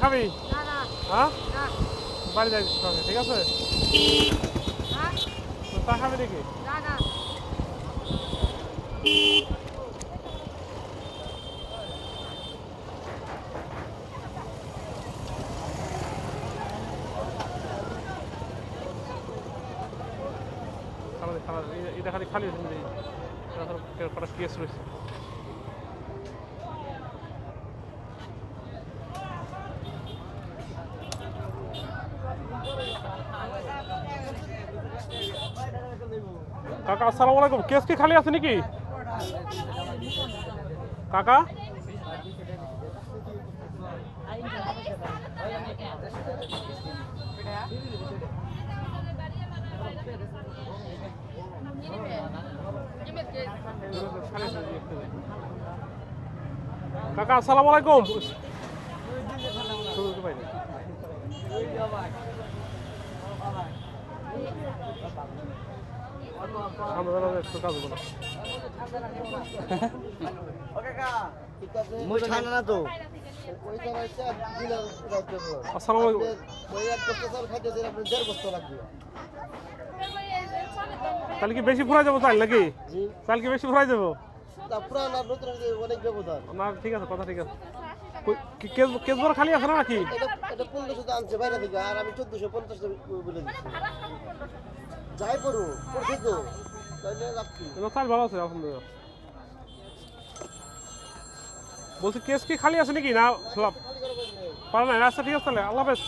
খাবি? না না হ্যাঁ না বাড়ি যাই সঙ্গে, ঠিক আছে? হ্যাঁ তো চা খাবি নাকি? না না এটা খালি খালি কটা কেস রয়েছে। কাকা আসসালামু আলাইকুম, কেস কি খালি আছে নাকি কাকা? কাকা আসসালামু আলাইকুম। একটু কাজ বলো। মুই খানা না তো আসসালামু আলাইকুম। ওই এক বস্তা চাল খাইতেছে আপনি 1.5 বস্তা লাগবে। তাহলে কি বেশি ফুরাই যাবো চাল নাকি? জি চাল কি বেশি ফুরাই যাবো? তা পুরান আর নতুন অনেক ব্যবধান। না ঠিক আছে, কথা ঠিক আছে। কেস বড় খালি আছে না নাকি? এটা 1500 আনছে বাইরে থেকে আর আমি 1450 বলে দিচ্ছি। যাই পড়ো পড়ছে তো তাইলে রাখছি। চাল ভালো আছে আলহামদুলিল্লাহ। বলছি কেস কি খালি আছে নাকি না ফ্লপ? পারে না? আচ্ছা ঠিক আছে তাহলে, আল্লাহ হাফেজ।